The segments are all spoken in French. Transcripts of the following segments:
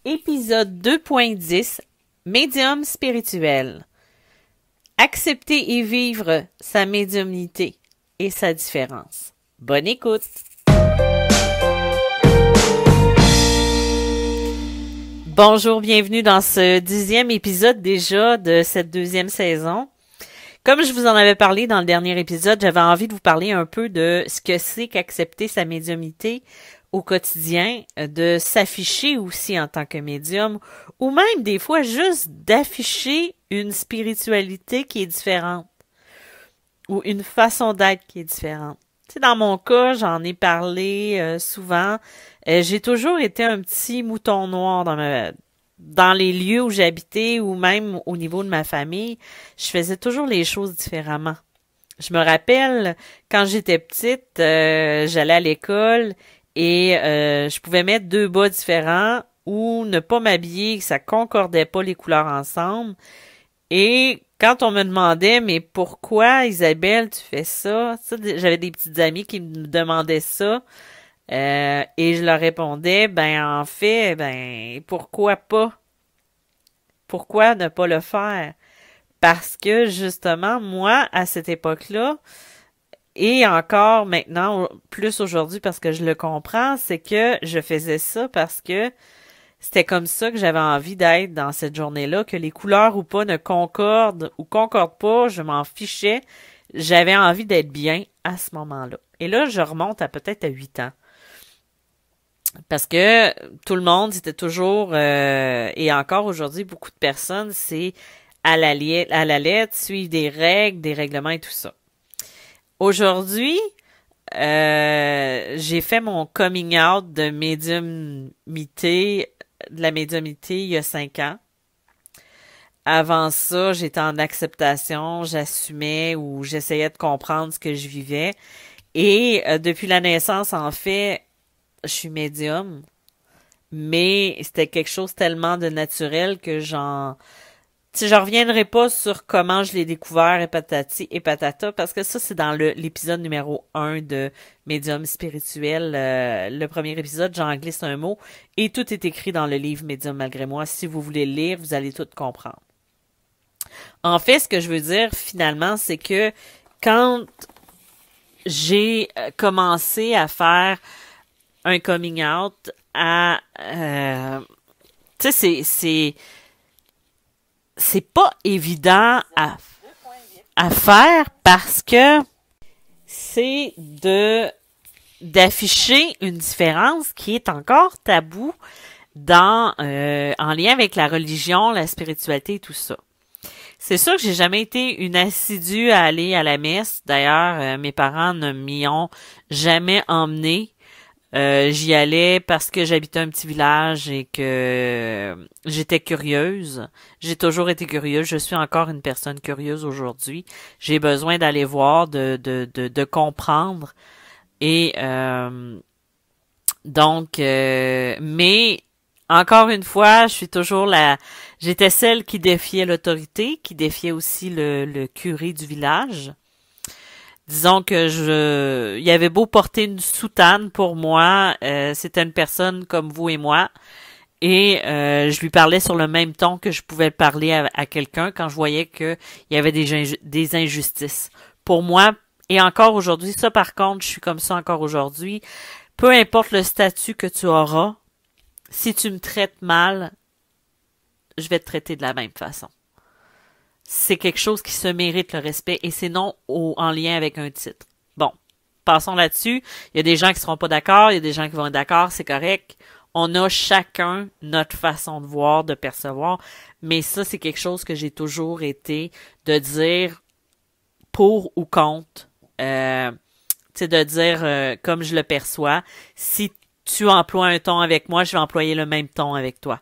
Épisode 2.10 Médium spirituel. Accepter et vivre sa médiumnité et sa différence. Bonne écoute! Bonjour, bienvenue dans ce 10e épisode déjà de cette deuxième saison. Comme je vous en avais parlé dans le dernier épisode, j'avais envie de vous parler un peu de ce que c'est qu'accepter sa médiumnité au quotidien, de s'afficher aussi en tant que médium, ou même des fois juste d'afficher une spiritualité qui est différente, ou une façon d'être qui est différente. Tu sais, dans mon cas, j'en ai parlé souvent, j'ai toujours été un petit mouton noir dans les lieux où j'habitais ou même au niveau de ma famille. Je faisais toujours les choses différemment. Je me rappelle, quand j'étais petite, j'allais à l'école et je pouvais mettre 2 bas différents ou ne pas m'habiller, que ça concordait pas les couleurs ensemble. Et quand on me demandait, mais pourquoi Isabelle, tu fais ça? J'avais des petites amies qui me demandaient ça. Et je leur répondais, en fait, pourquoi pas? Pourquoi ne pas le faire? Parce que justement, moi, à cette époque-là, et encore maintenant, plus aujourd'hui parce que je le comprends, c'est que je faisais ça parce que c'était comme ça que j'avais envie d'être dans cette journée-là, que les couleurs ou pas ne concordent ou concordent pas, je m'en fichais. J'avais envie d'être bien à ce moment-là. Et là, je remonte à peut-être à 8 ans. Parce que tout le monde, c'était toujours, et encore aujourd'hui, beaucoup de personnes, c'est à la lettre, suivre des règlements et tout ça. Aujourd'hui, j'ai fait mon coming out de la médiumnité il y a 5 ans. Avant ça, j'étais en acceptation, j'assumais ou j'essayais de comprendre ce que je vivais. Et depuis la naissance, en fait, je suis médium, mais c'était quelque chose tellement de naturel que je reviendrai pas sur comment je l'ai découvert et patati et patata, parce que ça, c'est dans l'épisode numéro 1 de Médium spirituel. Le premier épisode, j'en glisse un mot, et tout est écrit dans le livre Médium malgré moi. Si vous voulez le lire, vous allez tout comprendre. En fait, ce que je veux dire, finalement, c'est que quand j'ai commencé à faire un coming out tu sais, c'est pas évident à faire parce que c'est d'afficher une différence qui est encore tabou en lien avec la religion, la spiritualité et tout ça. C'est sûr que j'ai jamais été une assidue à aller à la messe. D'ailleurs, mes parents ne m'y ont jamais emmenée. J'y allais parce que j'habitais un petit village et que j'étais curieuse. J'ai toujours été curieuse. Je suis encore une personne curieuse aujourd'hui. J'ai besoin d'aller voir, de comprendre. Et mais encore une fois, je suis toujours j'étais celle qui défiait l'autorité, qui défiait aussi le curé du village. Disons que il avait beau porter une soutane pour moi, c'était une personne comme vous et moi, et je lui parlais sur le même ton que je pouvais parler à quelqu'un quand je voyais que il y avait des injustices. Pour moi, et encore aujourd'hui, ça par contre, je suis comme ça encore aujourd'hui, peu importe le statut que tu auras, si tu me traites mal, je vais te traiter de la même façon. C'est quelque chose qui se mérite le respect et c'est non en lien avec un titre. Bon, passons là-dessus. Il y a des gens qui seront pas d'accord, il y a des gens qui vont être d'accord, c'est correct. On a chacun notre façon de voir, de percevoir, mais ça, c'est quelque chose que j'ai toujours été de dire pour ou contre, de dire comme je le perçois. Si tu emploies un ton avec moi, je vais employer le même ton avec toi.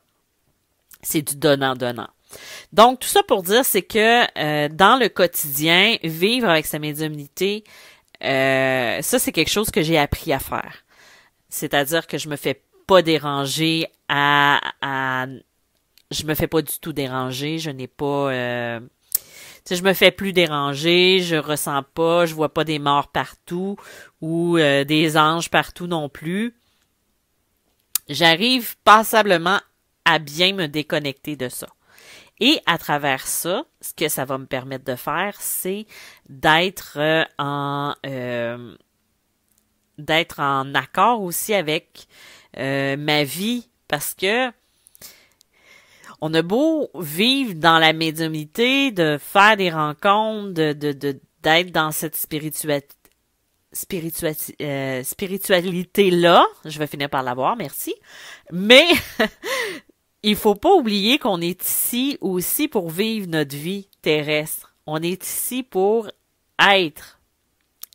C'est du donnant-donnant. Donc, tout ça pour dire, c'est que dans le quotidien, vivre avec sa médiumnité, ça, c'est quelque chose que j'ai appris à faire. C'est-à-dire que je me fais pas déranger je me fais pas du tout déranger, je n'ai pas je me fais plus déranger, je ressens pas, je vois pas des morts partout ou des anges partout non plus. J'arrive passablement à bien me déconnecter de ça. Et à travers ça, ce que ça va me permettre de faire, c'est d'être en accord aussi avec ma vie, parce que on a beau vivre dans la médiumnité, de faire des rencontres, d'être dans cette spiritualité-là, je vais finir par l'avoir, merci, mais il faut pas oublier qu'on est ici aussi pour vivre notre vie terrestre. On est ici pour être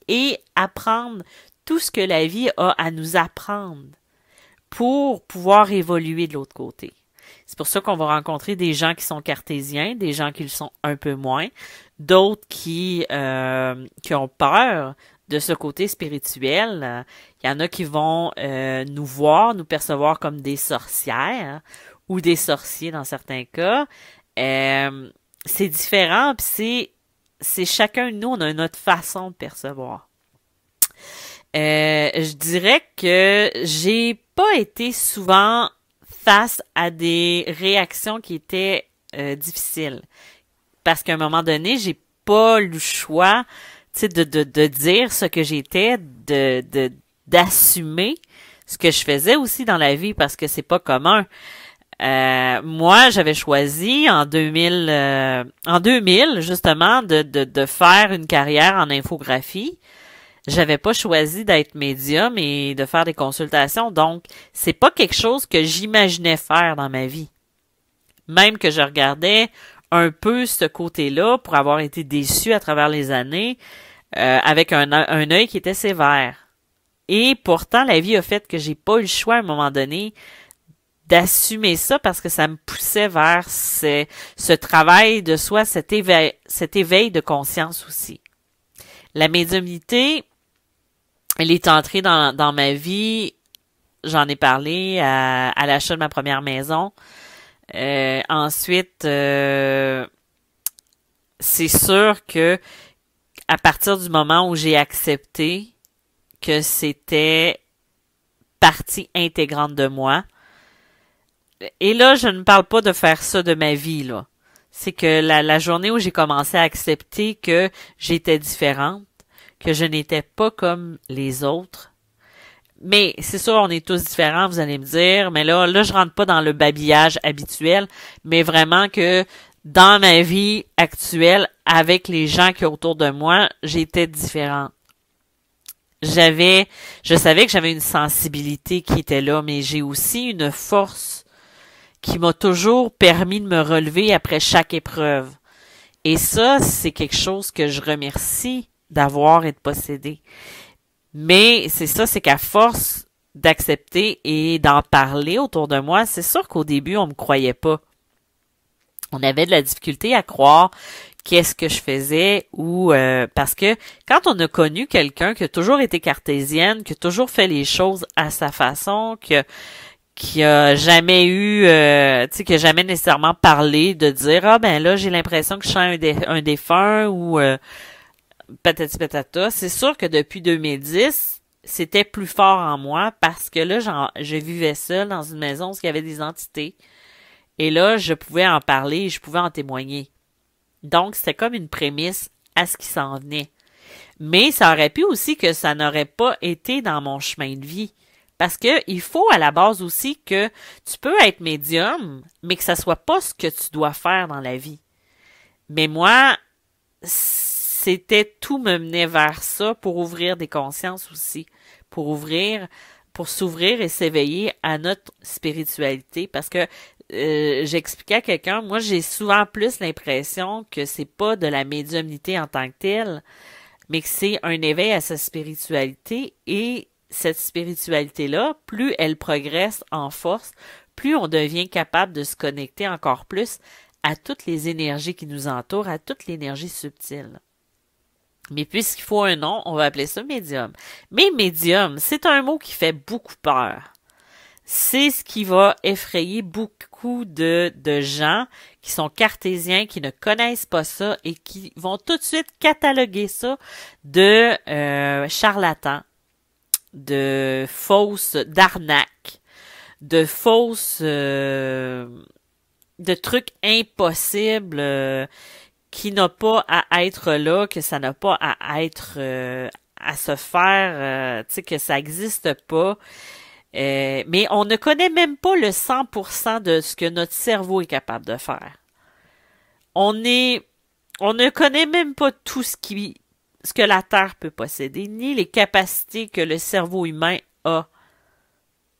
et apprendre tout ce que la vie a à nous apprendre pour pouvoir évoluer de l'autre côté. C'est pour ça qu'on va rencontrer des gens qui sont cartésiens, des gens qui le sont un peu moins, d'autres qui ont peur de ce côté spirituel. Il y en a qui vont nous voir, nous percevoir comme des sorcières ou des sorciers dans certains cas. C'est différent, puis c'est chacun de nous, on a notre façon de percevoir. Je dirais que j'ai pas été souvent face à des réactions qui étaient difficiles. Parce qu'à un moment donné, j'ai pas le choix, tu sais, de dire ce que j'étais, d'assumer ce que je faisais aussi dans la vie, parce que c'est pas commun. Moi, j'avais choisi en 2000 justement de faire une carrière en infographie. J'avais pas choisi d'être médium et de faire des consultations, donc c'est pas quelque chose que j'imaginais faire dans ma vie. Même que je regardais un peu ce côté-là pour avoir été déçue à travers les années, avec un œil qui était sévère. Et pourtant, la vie a fait que j'ai pas eu le choix à un moment donné d'assumer ça parce que ça me poussait vers ce travail de soi, cet éveil de conscience aussi. La médiumnité, elle est entrée dans ma vie, j'en ai parlé à l'achat de ma première maison. Ensuite, c'est sûr que à partir du moment où j'ai accepté que c'était partie intégrante de moi, et là, je ne parle pas de faire ça de ma vie, là. C'est que la journée où j'ai commencé à accepter que j'étais différente, que je n'étais pas comme les autres. Mais c'est sûr, on est tous différents, vous allez me dire, mais là, je rentre pas dans le babillage habituel, mais vraiment que dans ma vie actuelle, avec les gens qui sont autour de moi, j'étais différente. Je savais que j'avais une sensibilité qui était là, mais j'ai aussi une force qui m'a toujours permis de me relever après chaque épreuve. Et ça, c'est quelque chose que je remercie d'avoir et de posséder. Mais c'est ça, c'est qu'à force d'accepter et d'en parler autour de moi, c'est sûr qu'au début, on me croyait pas. On avait de la difficulté à croire qu'est-ce que je faisais ou parce que quand on a connu quelqu'un qui a toujours été cartésienne, qui a toujours fait les choses à sa façon, qui a jamais eu, tu sais, qui a jamais nécessairement parlé de dire ah ben là j'ai l'impression que je suis un défunt ou patati patata. C'est sûr que depuis 2010, c'était plus fort en moi parce que là, je vivais seule dans une maison où il y avait des entités. Et là, je pouvais en parler et je pouvais en témoigner. Donc, c'était comme une prémisse à ce qui s'en venait. Mais ça aurait pu aussi que ça n'aurait pas été dans mon chemin de vie. Parce que il faut à la base aussi que tu peux être médium, mais que ça soit pas ce que tu dois faire dans la vie. Mais moi, tout me menait vers ça pour ouvrir des consciences aussi, pour s'ouvrir et s'éveiller à notre spiritualité. Parce que j'expliquais à quelqu'un, moi j'ai souvent plus l'impression que c'est pas de la médiumnité en tant que telle, mais que c'est un éveil à sa spiritualité et cette spiritualité-là, plus elle progresse en force, plus on devient capable de se connecter encore plus à toutes les énergies qui nous entourent, à toute l'énergie subtile. Mais puisqu'il faut un nom, on va appeler ça médium. Mais médium, c'est un mot qui fait beaucoup peur. C'est ce qui va effrayer beaucoup de gens qui sont cartésiens, qui ne connaissent pas ça et qui vont tout de suite cataloguer ça de charlatan, de fausse, d'arnaque, de fausses, de trucs impossibles qui n'a pas à être là, que ça n'a pas à être à se faire, tu sais, que ça existe pas. Mais on ne connaît même pas le 100% de ce que notre cerveau est capable de faire. On ne connaît même pas tout ce que la Terre peut posséder, ni les capacités que le cerveau humain a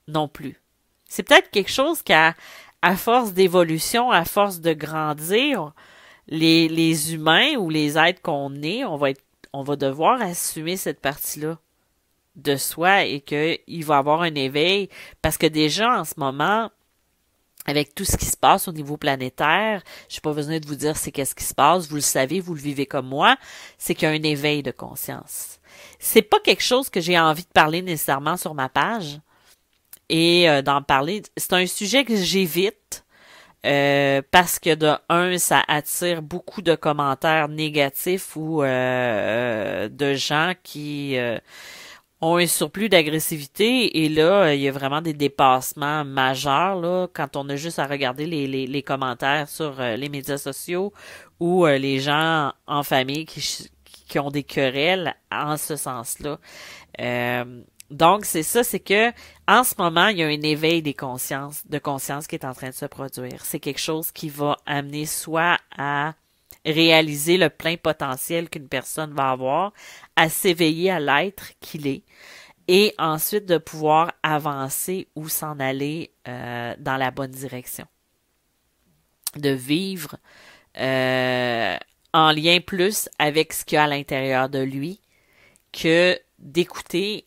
non plus. C'est peut-être quelque chose qu'à force d'évolution, à force de grandir, les humains ou les êtres qu'on est, on va devoir assumer cette partie-là de soi et qu'il va y avoir un éveil parce que déjà en ce moment, avec tout ce qui se passe au niveau planétaire, j'ai pas besoin de vous dire c'est qu'est-ce qui se passe, vous le savez, vous le vivez comme moi, c'est qu'il y a un éveil de conscience. C'est pas quelque chose que j'ai envie de parler nécessairement sur ma page et d'en parler. C'est un sujet que j'évite parce que de un, ça attire beaucoup de commentaires négatifs ou de gens qui ont un surplus d'agressivité et là, il y a vraiment des dépassements majeurs là, quand on a juste à regarder les commentaires sur les médias sociaux ou les gens en famille qui ont des querelles en ce sens-là. Donc, c'est ça, c'est que en ce moment, il y a un éveil de conscience qui est en train de se produire. C'est quelque chose qui va amener soit à réaliser le plein potentiel qu'une personne va avoir, à s'éveiller à l'être qu'il est, et ensuite de pouvoir avancer ou s'en aller dans la bonne direction. De vivre en lien plus avec ce qu'il y a à l'intérieur de lui que d'écouter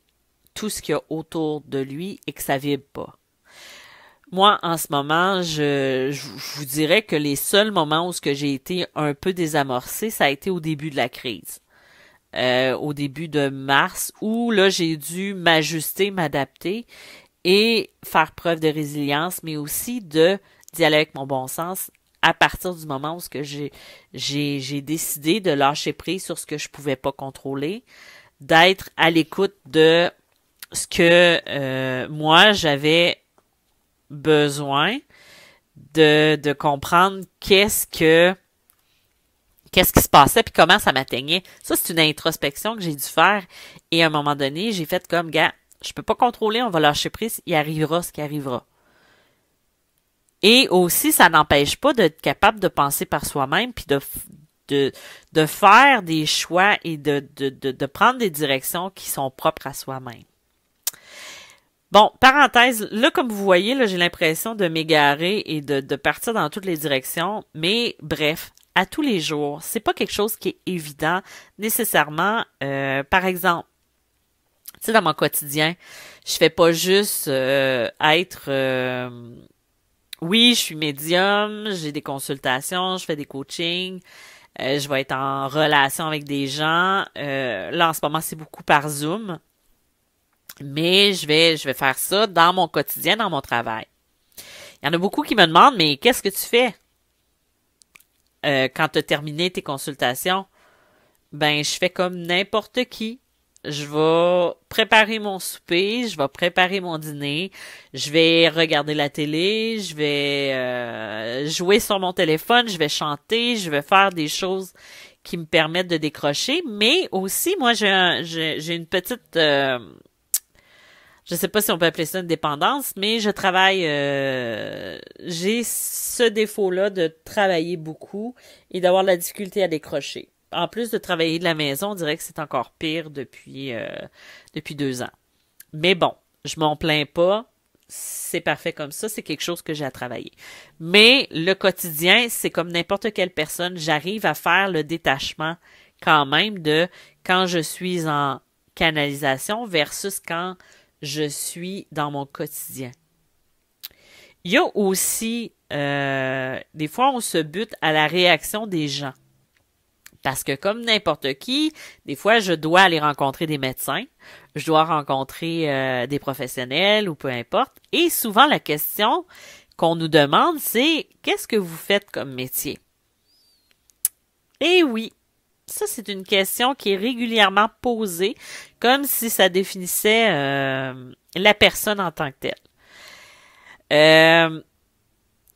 tout ce qu'il y a autour de lui et que ça vibre pas. Moi, en ce moment, je vous dirais que les seuls moments où j'ai été un peu désamorcée, ça a été au début de la crise. Au début de mars, où là, j'ai dû m'ajuster, m'adapter et faire preuve de résilience, mais aussi d'y aller avec mon bon sens à partir du moment où j'ai décidé de lâcher prise sur ce que je pouvais pas contrôler, d'être à l'écoute de ce que moi, j'avais besoin de comprendre qu'est-ce qui se passait puis comment ça m'atteignait. Ça, c'est une introspection que j'ai dû faire et à un moment donné, j'ai fait comme, gars, je peux pas contrôler, on va lâcher prise, il arrivera ce qui arrivera. Et aussi, ça n'empêche pas d'être capable de penser par soi-même puis de faire des choix et de prendre des directions qui sont propres à soi-même. Bon, parenthèse, là, comme vous voyez, là, j'ai l'impression de m'égarer et de partir dans toutes les directions, mais bref, à tous les jours, c'est pas quelque chose qui est évident nécessairement. Par exemple, tu sais, dans mon quotidien, je fais pas juste être... oui, je suis médium, j'ai des consultations, je fais des coachings, je vais être en relation avec des gens. Là, en ce moment, c'est beaucoup par Zoom. Mais je vais faire ça dans mon quotidien, dans mon travail. Il y en a beaucoup qui me demandent, mais qu'est-ce que tu fais quand tu as terminé tes consultations? Ben, je fais comme n'importe qui. Je vais préparer mon souper, je vais préparer mon dîner, je vais regarder la télé, je vais jouer sur mon téléphone, je vais chanter, je vais faire des choses qui me permettent de décrocher, mais aussi, moi, j'ai une petite... je sais pas si on peut appeler ça une dépendance, mais je travaille, j'ai ce défaut-là de travailler beaucoup et d'avoir de la difficulté à décrocher. En plus de travailler de la maison, on dirait que c'est encore pire depuis 2 ans. Mais bon, je m'en plains pas, c'est parfait comme ça, c'est quelque chose que j'ai à travailler. Mais le quotidien, c'est comme n'importe quelle personne, j'arrive à faire le détachement quand même de quand je suis en canalisation versus quand je suis dans mon quotidien. Il y a aussi, des fois, on se bute à la réaction des gens. Parce que comme n'importe qui, des fois, je dois aller rencontrer des médecins, je dois rencontrer des professionnels ou peu importe. Et souvent, la question qu'on nous demande, c'est « Qu'est-ce que vous faites comme métier? » Eh oui, ça, c'est une question qui est régulièrement posée, comme si ça définissait la personne en tant que telle. Il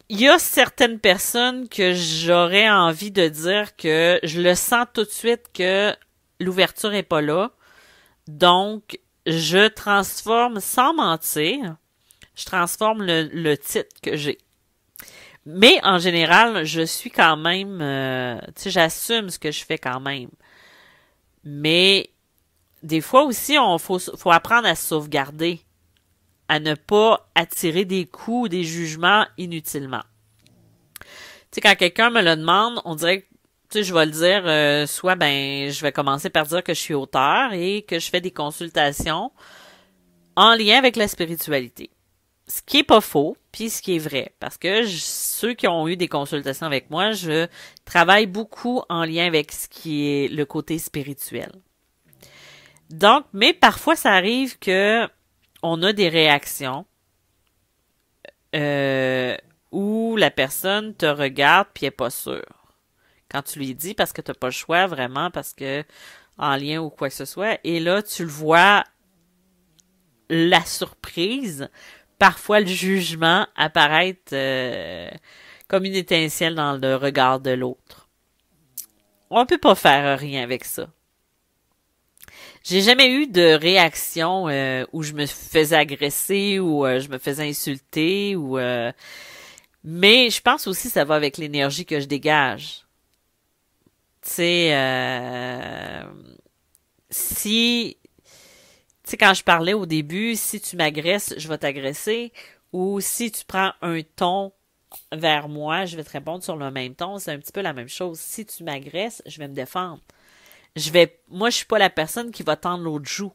y a certaines personnes que j'aurais envie de dire que je le sens tout de suite que l'ouverture est pas là. Donc, je transforme, sans mentir, je transforme le titre que j'ai. Mais en général, je suis quand même, tu sais, j'assume ce que je fais quand même. Mais des fois aussi, faut apprendre à se sauvegarder, à ne pas attirer des coups ou des jugements inutilement. Tu sais, quand quelqu'un me le demande, on dirait que, tu sais, je vais le dire, soit je vais commencer par dire que je suis auteur et que je fais des consultations en lien avec la spiritualité. Ce qui est pas faux, puis ce qui est vrai. Parce que ceux qui ont eu des consultations avec moi, je travaille beaucoup en lien avec ce qui est le côté spirituel. Donc, mais parfois ça arrive que on a des réactions où la personne te regarde puis elle est pas sûre. Quand tu lui dis parce que t'as pas le choix vraiment, parce que en lien ou quoi que ce soit, et là tu le vois la surprise, parfois le jugement apparaître comme une étincelle dans le regard de l'autre. On peut pas faire rien avec ça. J'ai jamais eu de réaction où je me faisais agresser ou je me faisais insulter ou mais je pense aussi que ça va avec l'énergie que je dégage. Tu sais si tu sais quand je parlais au début, si tu m'agresses, je vais t'agresser ou si tu prends un ton vers moi, je vais te répondre sur le même ton, c'est un petit peu la même chose. Si tu m'agresses, je vais me défendre. Moi, je suis pas la personne qui va tendre l'autre joue.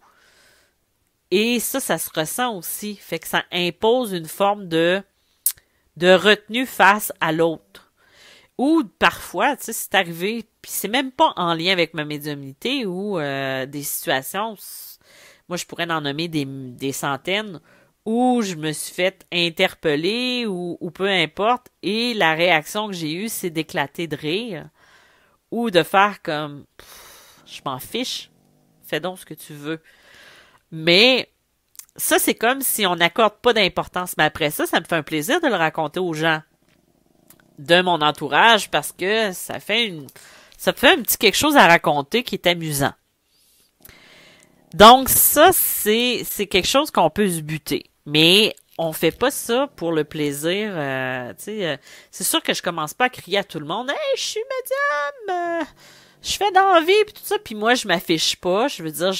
Et ça se ressent aussi. Fait que ça impose une forme de retenue face à l'autre. Ou parfois, tu sais, c'est arrivé, puis c'est même pas en lien avec ma médiumnité ou des situations, moi je pourrais en nommer des centaines, où je me suis fait interpeller ou peu importe, et la réaction que j'ai eue, c'est d'éclater de rire ou de faire comme je m'en fiche, fais donc ce que tu veux. Mais ça, c'est comme si on n'accorde pas d'importance. Mais après ça, ça me fait un plaisir de le raconter aux gens de mon entourage parce que ça fait un petit quelque chose à raconter qui est amusant. Donc ça, c'est quelque chose qu'on peut se buter. Mais on fait pas ça pour le plaisir. C'est sûr que je commence pas à crier à tout le monde « Hey, je suis médium! Je fais d'envie puis tout ça, puis moi je m'affiche pas, je veux dire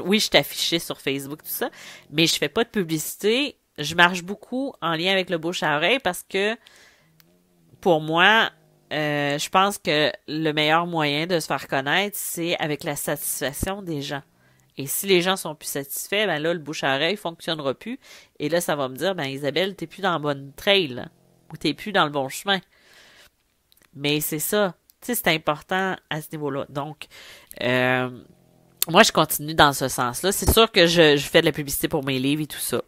oui, je t'affichais sur Facebook tout ça, mais je fais pas de publicité, je marche beaucoup en lien avec le bouche à oreille parce que pour moi je pense que le meilleur moyen de se faire connaître, c'est avec la satisfaction des gens. Et si les gens sont plus satisfaits, ben là le bouche à oreille fonctionnera plus et là ça va me dire Isabelle, t'es plus dans la bonne trail là, ou t'es plus dans le bon chemin. Mais c'est ça. Tu sais, c'est important à ce niveau-là. Donc, moi, je continue dans ce sens-là. C'est sûr que je fais de la publicité pour mes livres et tout ça.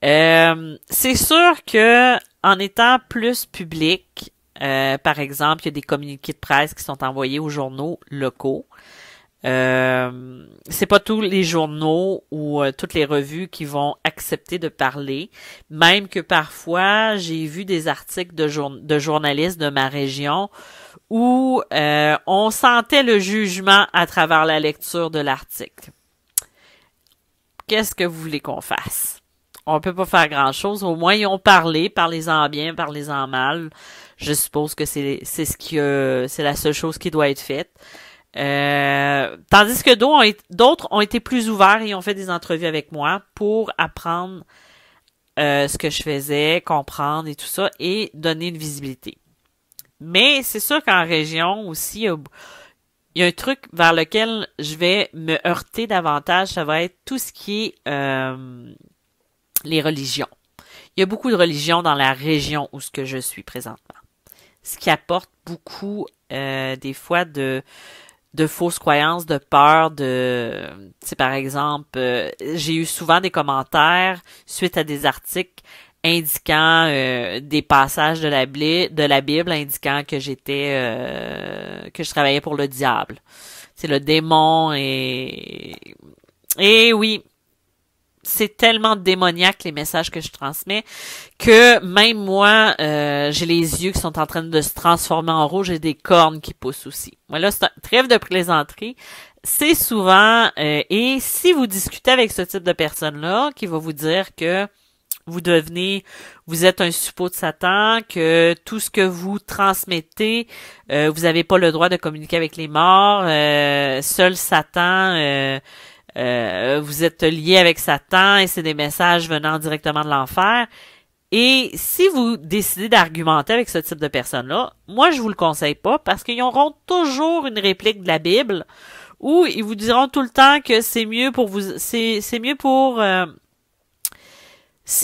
C'est sûr que en étant plus public, par exemple, il y a des communiqués de presse qui sont envoyés aux journaux locaux. C'est pas tous les journaux ou toutes les revues qui vont accepter de parler. Même que parfois, j'ai vu des articles de journalistes de ma région où on sentait le jugement à travers la lecture de l'article. Qu'est-ce que vous voulez qu'on fasse? On peut pas faire grand-chose. Au moins, ils ont parlé. Parlez-en bien, parlez-en mal. Je suppose que c'est la seule chose qui doit être faite. Tandis que d'autres ont été plus ouverts et ont fait des entrevues avec moi pour apprendre ce que je faisais, comprendre et tout ça, et donner une visibilité. Mais c'est sûr qu'en région aussi, il y a un truc vers lequel je vais me heurter davantage, ça va être tout ce qui est les religions. Il y a beaucoup de religions dans la région où ce que je suis présentement. Ce qui apporte beaucoup des fois de fausses croyances, de peur, tu sais, par exemple, j'ai eu souvent des commentaires suite à des articles indiquant des passages de la Bible indiquant que que je travaillais pour le diable. C'est le démon et oui, c'est tellement démoniaque les messages que je transmets que même moi, j'ai les yeux qui sont en train de se transformer en rouge et des cornes qui poussent aussi. Moi là, c'est un trêve de plaisanterie. C'est souvent, et si vous discutez avec ce type de personne-là, qui va vous dire que vous êtes un suppôt de Satan, que tout ce que vous transmettez, vous n'avez pas le droit de communiquer avec les morts, seul Satan, vous êtes lié avec Satan et c'est des messages venant directement de l'enfer. Et si vous décidez d'argumenter avec ce type de personnes-là, moi je vous le conseille pas parce qu'ils auront toujours une réplique de la Bible où ils vous diront tout le temps que c'est mieux pour vous, c'est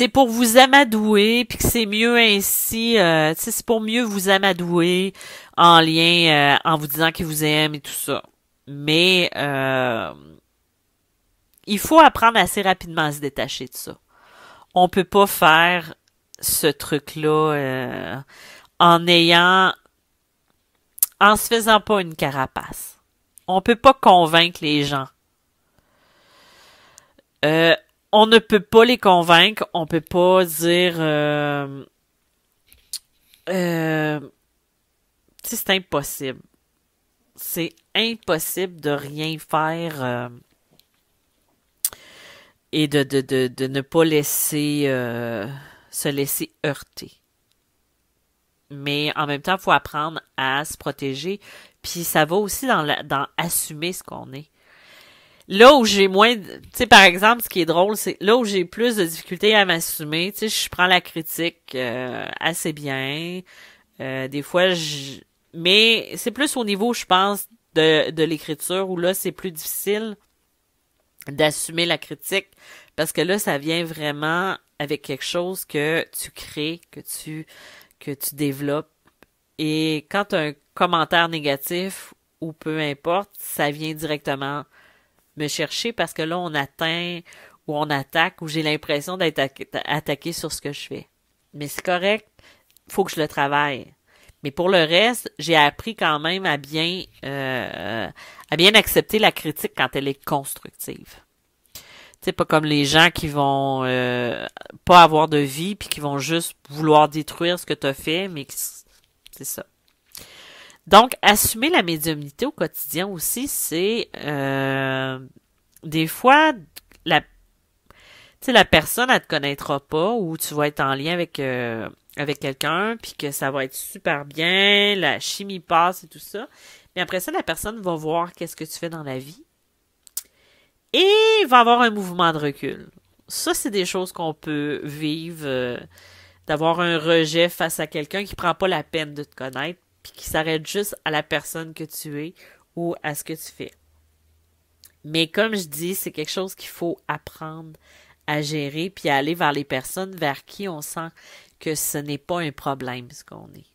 pour vous amadouer, puis que c'est mieux ainsi, c'est pour mieux vous amadouer en lien, en vous disant qu'ils vous aiment et tout ça. Mais il faut apprendre assez rapidement à se détacher de ça. On peut pas faire ce truc-là en se faisant pas une carapace. On peut pas convaincre les gens. On ne peut pas les convaincre, on peut pas dire c'est impossible. C'est impossible de rien faire et de ne pas laisser se laisser heurter. Mais en même temps, il faut apprendre à se protéger. Puis ça va aussi dans assumer ce qu'on est. Là où j'ai moins, tu sais, par exemple, ce qui est drôle, c'est là où j'ai plus de difficultés à m'assumer, tu sais, je prends la critique assez bien. Des fois, mais c'est plus au niveau, je pense, de l'écriture où là, c'est plus difficile d'assumer la critique parce que là, ça vient vraiment avec quelque chose que tu crées, que tu développes. Et quand tu as un commentaire négatif ou peu importe, ça vient directement me chercher parce que là, on atteint ou on attaque ou j'ai l'impression d'être attaqué sur ce que je fais. Mais c'est correct, faut que je le travaille. Mais pour le reste, j'ai appris quand même à bien accepter la critique quand elle est constructive. C'est pas comme les gens qui vont pas avoir de vie puis qui vont juste vouloir détruire ce que tu as fait, mais c'est ça. Donc, assumer la médiumnité au quotidien aussi, c'est des fois la personne elle te connaîtra pas ou tu vas être en lien avec quelqu'un puis que ça va être super bien, la chimie passe et tout ça. Mais après ça, la personne va voir qu'est-ce que tu fais dans la vie et va avoir un mouvement de recul. Ça, c'est des choses qu'on peut vivre, d'avoir un rejet face à quelqu'un qui prend pas la peine de te connaître puis qui s'arrête juste à la personne que tu es ou à ce que tu fais. Mais comme je dis, c'est quelque chose qu'il faut apprendre à gérer puis à aller vers les personnes vers qui on sent que ce n'est pas un problème ce qu'on est.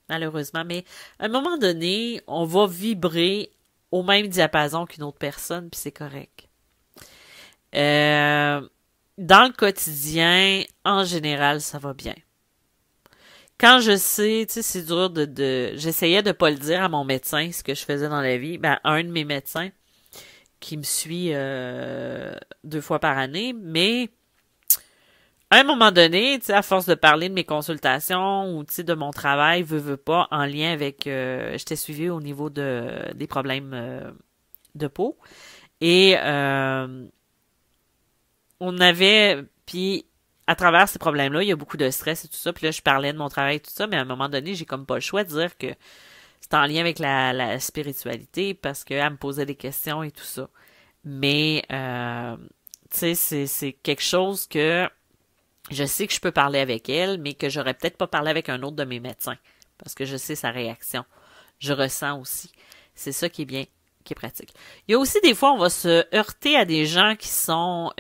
Malheureusement, mais à un moment donné, on va vibrer au même diapason qu'une autre personne puis c'est correct. Dans le quotidien, en général, ça va bien. Quand je sais, tu sais, c'est dur j'essayais de pas le dire à mon médecin, ce que je faisais dans la vie, à un de mes médecins qui me suit 2 fois par année, mais à un moment donné, tu sais, à force de parler de mes consultations ou, tu sais, de mon travail, veux pas, en lien avec, j'étais suivie au niveau des problèmes de peau, et on avait, puis à travers ces problèmes-là, il y a beaucoup de stress et tout ça. Puis là, je parlais de mon travail et tout ça, mais à un moment donné, j'ai comme pas le choix de dire que c'est en lien avec la spiritualité parce qu'elle me posait des questions et tout ça. Mais, tu sais, c'est quelque chose que je sais que je peux parler avec elle, mais que j'aurais peut-être pas parlé avec un autre de mes médecins parce que je sais sa réaction. Je ressens aussi. C'est ça qui est bien, qui est pratique. Il y a aussi des fois, on va se heurter à des gens qui sont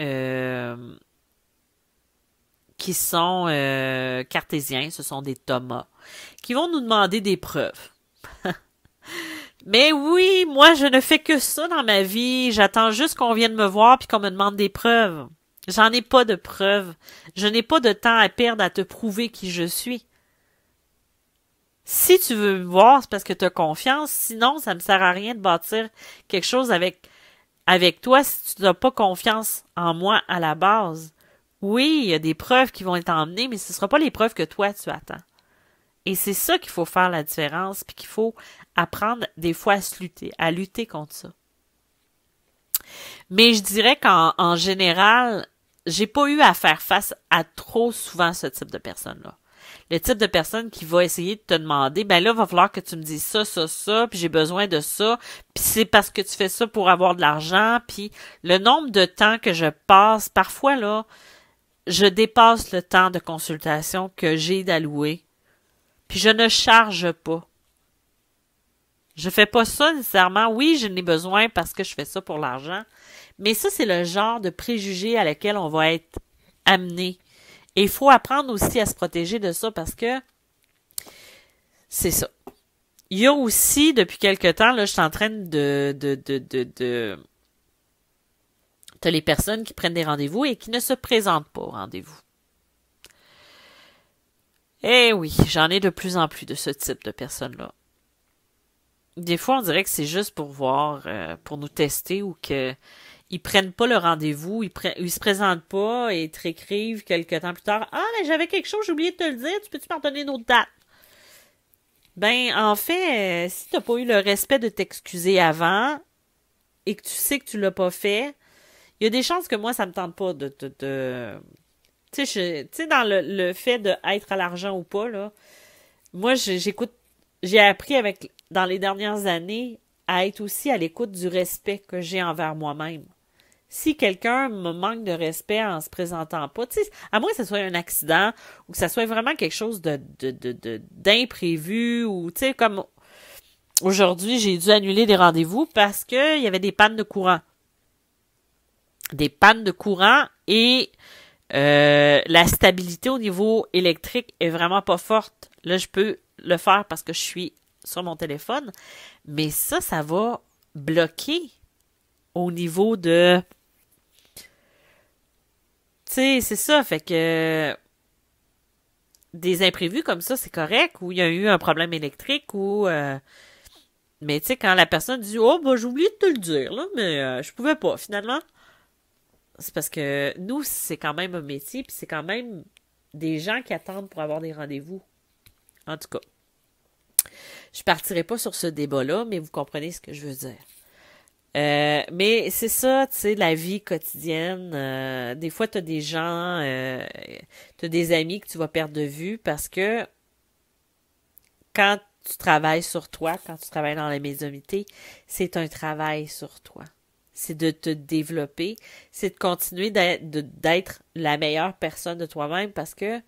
cartésiens, ce sont des Thomas, qui vont nous demander des preuves. Mais oui, moi, je ne fais que ça dans ma vie. J'attends juste qu'on vienne me voir puis qu'on me demande des preuves. J'en ai pas de preuves. Je n'ai pas de temps à perdre à te prouver qui je suis. Si tu veux me voir, c'est parce que tu as confiance. Sinon, ça ne me sert à rien de bâtir quelque chose avec avec toi si tu n'as pas confiance en moi à la base. Oui, il y a des preuves qui vont être emmenées, mais ce ne sera pas les preuves que toi tu attends. Et c'est ça qu'il faut faire la différence, puis qu'il faut apprendre des fois à lutter contre ça. Mais je dirais qu'en général, j'ai pas eu à faire face à trop souvent ce type de personnes-là. Le type de personne qui va essayer de te demander, ben là, il va falloir que tu me dises ça, puis j'ai besoin de ça, puis c'est parce que tu fais ça pour avoir de l'argent, puis le nombre de temps que je passe, parfois là, je dépasse le temps de consultation que j'ai d'allouer, puis je ne charge pas. Je fais pas ça nécessairement. Oui, je n'ai besoin parce que je fais ça pour l'argent, mais ça, c'est le genre de préjugé à lequel on va être amené. Et il faut apprendre aussi à se protéger de ça parce que c'est ça. Il y a aussi, depuis quelque temps, là, je suis en train t'as les personnes qui prennent des rendez-vous et qui ne se présentent pas au rendez-vous. Eh oui, j'en ai de plus en plus de ce type de personnes-là. Des fois, on dirait que c'est juste pour voir, pour nous tester ou que ils prennent pas le rendez-vous, ils se présentent pas et te réécrivent quelque temps plus tard. Ah, mais j'avais quelque chose, j'ai oublié de te le dire, tu peux-tu m'en donner une autre date? Ben, en fait, si t'as pas eu le respect de t'excuser avant et que tu sais que tu l'as pas fait, il y a des chances que moi, ça me tente pas de tu sais, dans le fait d'être à l'argent ou pas, là, moi, j'ai appris dans les dernières années à être aussi à l'écoute du respect que j'ai envers moi-même. Si quelqu'un me manque de respect en se présentant pas, tu sais, à moins que ce soit un accident ou que ça soit vraiment quelque chose d'imprévu ou, tu sais, comme aujourd'hui, j'ai dû annuler des rendez-vous parce que il y avait des pannes de courant. Des pannes de courant et la stabilité au niveau électrique est vraiment pas forte. Là, je peux le faire parce que je suis sur mon téléphone, mais ça va bloquer au niveau de... Tu sais, c'est ça, fait que des imprévus comme ça, c'est correct, ou il y a eu un problème électrique, ou... mais tu sais, quand la personne dit « Oh, bah j'ai oublié de te le dire, là, mais je pouvais pas, finalement. » C'est parce que nous, c'est quand même un métier, puis c'est quand même des gens qui attendent pour avoir des rendez-vous. En tout cas, je partirai pas sur ce débat-là, mais vous comprenez ce que je veux dire. Mais c'est ça, tu sais, la vie quotidienne. Des fois, t'as des gens, t'as des amis que tu vas perdre de vue parce que quand tu travailles sur toi, quand tu travailles dans la médiumnité, c'est un travail sur toi. C'est de te développer, c'est de continuer d'être la meilleure personne de toi-même parce que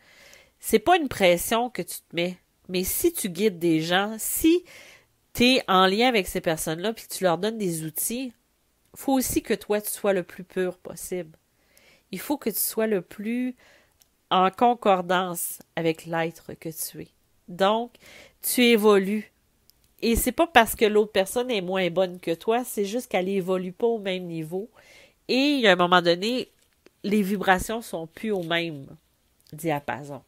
c'est pas une pression que tu te mets. Mais si tu guides des gens, si t'es en lien avec ces personnes-là puis que tu leur donnes des outils, faut aussi que toi, tu sois le plus pur possible. Il faut que tu sois le plus en concordance avec l'être que tu es. Donc, tu évolues. Et c'est pas parce que l'autre personne est moins bonne que toi, c'est juste qu'elle évolue pas au même niveau. Et il y a un moment donné, les vibrations sont plus au même diapason.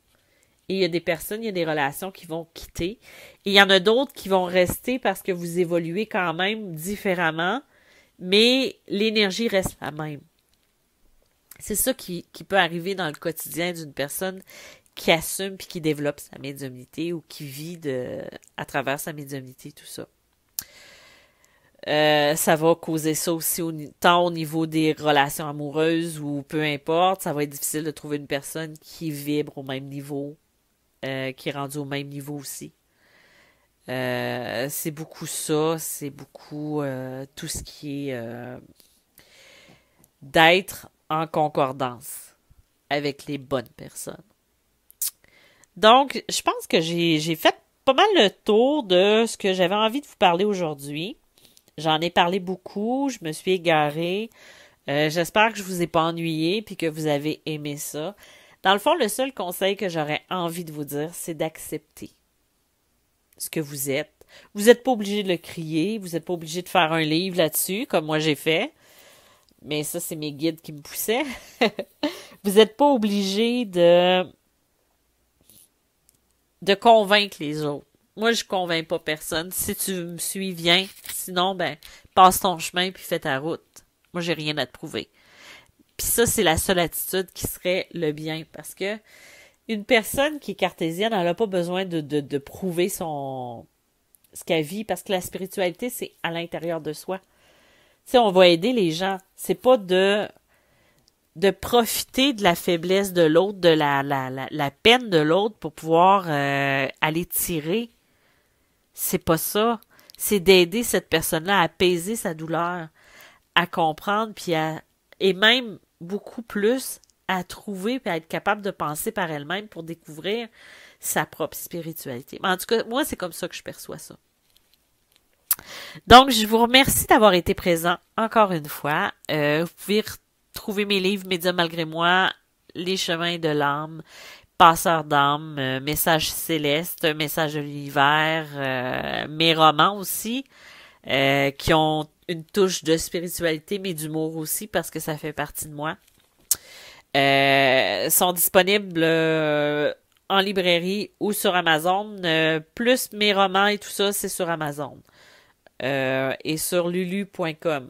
Et il y a des personnes, il y a des relations qui vont quitter. Et il y en a d'autres qui vont rester parce que vous évoluez quand même différemment, mais l'énergie reste la même. C'est ça qui peut arriver dans le quotidien d'une personne qui assume puis qui développe sa médiumnité ou qui vit à travers sa médiumnité, tout ça. Ça va causer ça aussi tant au niveau des relations amoureuses ou peu importe, ça va être difficile de trouver une personne qui vibre au même niveau, qui est rendue au même niveau aussi. C'est beaucoup ça, c'est beaucoup tout ce qui est d'être en concordance avec les bonnes personnes. Donc, je pense que j'ai fait pas mal le tour de ce que j'avais envie de vous parler aujourd'hui. J'en ai parlé beaucoup, je me suis égarée. J'espère que je vous ai pas ennuyé puis que vous avez aimé ça. Dans le fond, le seul conseil que j'aurais envie de vous dire, c'est d'accepter ce que vous êtes. Vous n'êtes pas obligé de le crier, vous n'êtes pas obligé de faire un livre là-dessus, comme moi j'ai fait. Mais ça, c'est mes guides qui me poussaient. Vous n'êtes pas obligé de convaincre les autres. Moi, je convainc pas personne. Si tu me suis, viens. Sinon, ben, passe ton chemin puis fais ta route. Moi, j'ai rien à te prouver. Puis ça, c'est la seule attitude qui serait le bien. Parce que une personne qui est cartésienne, elle n'a pas besoin de prouver ce qu'elle vit, parce que la spiritualité, c'est à l'intérieur de soi. Tu sais, on va aider les gens. C'est pas de profiter de la faiblesse de l'autre, de la peine de l'autre pour pouvoir aller tirer. C'est pas ça. C'est d'aider cette personne-là à apaiser sa douleur, à comprendre, et même beaucoup plus à trouver et à être capable de penser par elle-même pour découvrir sa propre spiritualité. Mais en tout cas, moi, c'est comme ça que je perçois ça. Donc, je vous remercie d'avoir été présent encore une fois. Vous pouvez retrouver mes livres Médium malgré moi, Les chemins de l'âme, Passeur d'âme, Message céleste, Message de l'univers, mes romans aussi, qui ont une touche de spiritualité, mais d'humour aussi, parce que ça fait partie de moi. Sont disponibles en librairie ou sur Amazon. Plus mes romans et tout ça, c'est sur Amazon. Et sur lulu.com.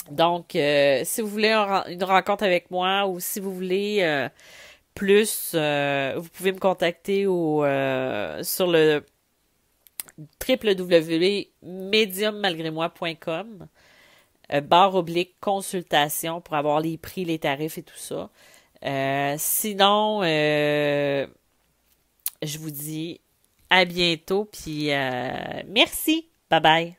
Donc, si vous voulez une rencontre avec moi ou si vous voulez plus, vous pouvez me contacter sur le www.mediummalgrémoi.com /consultation pour avoir les prix, les tarifs et tout ça. Sinon, je vous dis à bientôt, puis merci. Bye bye.